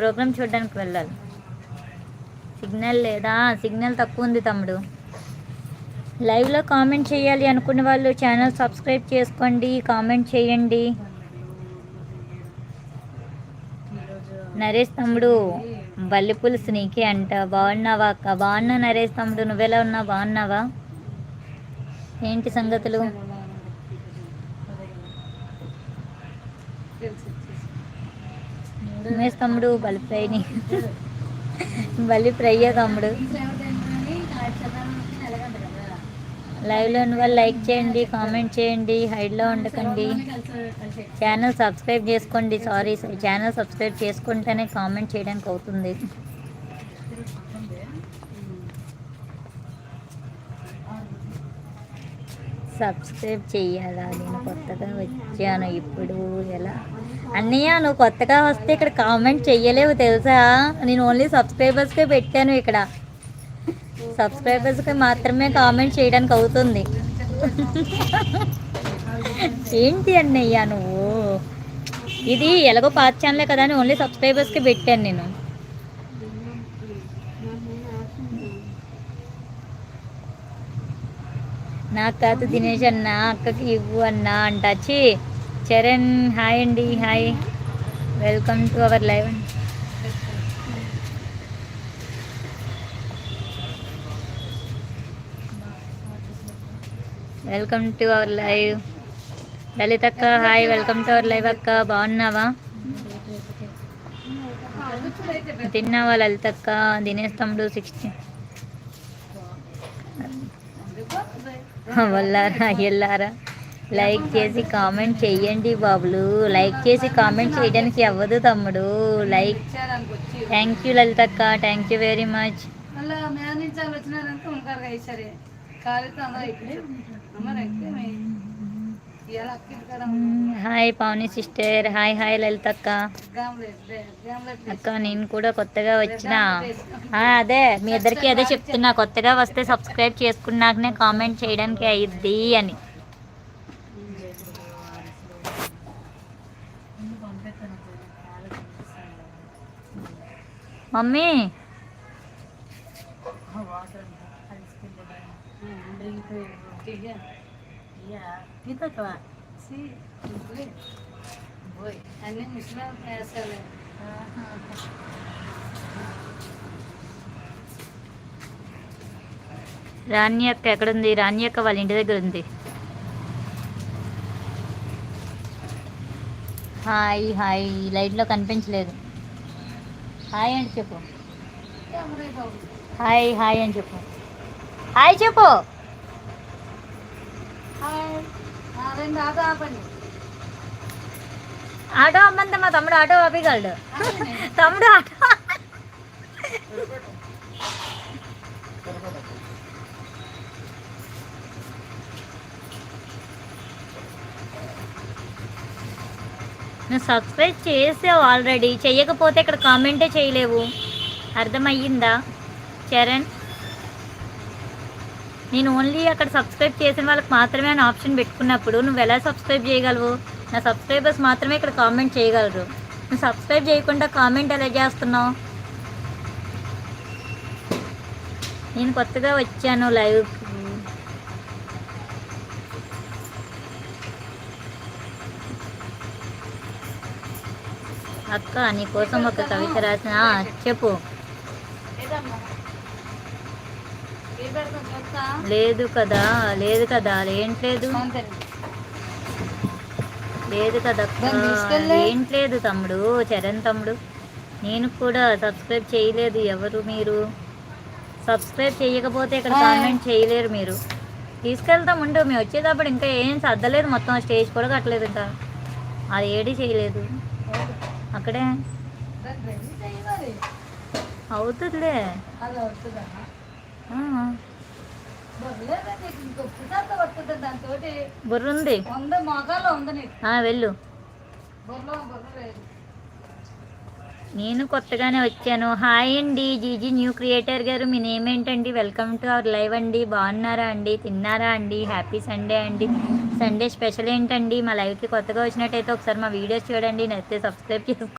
Programme చూడడానికి వెళ్ళాలి. Signal లేదా? సిగ్నల్ తక్కువ ఉంది తమ్ముడు. లైవ్లో కామెంట్ చేయాలి అనుకునే వాళ్ళు ఛానల్ సబ్స్క్రైబ్ చేసుకోండి, కామెంట్ చేయండి. నరేష్ తమ్ముడు బల్లి పులుసు నీకే అంట. బాగున్నావా అక్క? బాగున్నా నరేష్ తమ్ముడు, నువ్వెలా ఉన్నావు? బాగున్నావా? ఏంటి సంగతులు? ఉమేష్ తమ్ముడు బల్లి ఫ్రైని బల్లి ఫ్రైయే తమ్ముడు. లైవ్లో ఉన్న వాళ్ళు లైక్ చేయండి, కామెంట్ చేయండి, హైడ్లో ఉండకండి. ఛానల్ సబ్స్క్రైబ్ చేసుకోండి. సారీ, ఛానల్ సబ్స్క్రైబ్ చేసుకుంటేనే కామెంట్ చేయడానికి అవుతుంది. సబ్స్క్రైబ్ చెయ్యాలా? నేను కొత్తగా వచ్చాను ఇప్పుడు ఎలా? అన్నయ్య నువ్వు కొత్తగా వస్తే ఇక్కడ కామెంట్ చెయ్యలేవు తెలుసా. నేను ఓన్లీ సబ్స్క్రైబర్స్కే పెట్టాను. ఇక్కడ సబ్స్క్రైబర్స్కి మాత్రమే కామెంట్ చేయడానికి అవుతుంది. ఏంటి అన్నయ్య నువ్వు? ఇది ఎలాగో పాత ఛానలే కదా అని ఓన్లీ సబ్స్క్రైబర్స్కి పెట్టాను నేను. నాకు కాదు దినేష్ అన్న, అక్కకి ఇవ్వు అన్న అంటాచి. చరణ్ హాయ్ అండి. Hi, welcome to our live. Welcome to our live. Lalitha అక్క hi, welcome to our live అక్క. బాగున్నావా? తిన్నావా లలిత అక్క? దినేష్ తమ్ముడు 60 వల్లారా ఎల్లారా లైక్ చేసి కామెంట్ చెయ్యండి బాబులు. లైక్ చేసి కామెంట్ చేయడానికి అవ్వదు తమ్ముడు. లైక్. థ్యాంక్ యూ లలిత అక్క, thank you very much. Hi Pavani sister. Hi hi Lalitha అక్క. అక్క నేను కూడా కొత్తగా వచ్చిన. అదే మీ ఇద్దరికి అదే చెప్తున్నా, కొత్తగా వస్తే సబ్స్క్రైబ్ చేసుకున్నాకనే కామెంట్ చేయడానికి అయ్యిద్ది అని. మమ్మీ రాణి అక్క ఎక్కడుంది? రాణి అక్క వాళ్ళ ఇంటి దగ్గర ఉంది. హాయ్ హాయ్, లైట్లో కనిపించలేదు. హాయ్ అని చెప్పు. హాయ్ హాయ్ అని చెప్పు. హాయ్ చెప్పు. ఆటో అమ్మంతా మా తమ్ముడు ఆటో ఆపగలడు. తమ్ముడు ఆటో నువ్వు సబ్స్క్రైబ్ చేసావు ఆల్రెడీ. చెయ్యకపోతే ఇక్కడ కామెంటే చేయలేవు. అర్థమయ్యిందా చరణ్? నేను ఓన్లీ అక్కడ సబ్స్క్రైబ్ చేసిన వాళ్ళకి మాత్రమే అని ఆప్షన్ పెట్టుకున్నప్పుడు నువ్వు ఎలా సబ్స్క్రైబ్ చేయగలవు? నా సబ్స్క్రైబర్స్ మాత్రమే ఇక్కడ కామెంట్ చేయగలరు. నువ్వు సబ్స్క్రైబ్ చేయకుండా కామెంట్ ఎలా చేస్తున్నావు? నేను కొత్తగా వచ్చాను లైవ్కి. అక్క నీకోసం ఒక కవిత రాసిన. చెప్పు. లేదు కదా, లేదు కదా, ఏంట్లేదు, లేదు కదా, ఏంట్లేదు తమ్ముడు. చరణ్ తమ్ముడు నేను కూడా సబ్స్క్రైబ్ చేయలేదు. ఎవరు మీరు? సబ్స్క్రైబ్ చేయకపోతే ఇక్కడ కామెంట్ చేయలేరు మీరు. తీసుకెళ్తాం ఉండు. మేము వచ్చేటప్పుడు ఇంకా ఏం సర్దలేదు, మొత్తం స్టేజ్ కూడా కట్టలేదు, ఇంకా అది ఏడి చేయలేదు. అక్కడే అవుతుందిలే. బుర్ర ఉంది, వెళ్ళు. నేను కొత్తగానే వచ్చాను. హాయ్ అండి జీజీ న్యూ క్రియేటర్ గారు, మీ నేమ్ ఏంటండి? వెల్కమ్ టు అవర్ లైవ్ అండి. బాగున్నారా అండి? తిన్నారా అండి? హ్యాపీ సండే అండి. సండే స్పెషల్ ఏంటండి? మా లైవ్కి కొత్తగా వచ్చినట్టయితే ఒకసారి మా వీడియోస్ చూడండి, నచ్చితే సబ్స్క్రైబ్ చేసుకోండి.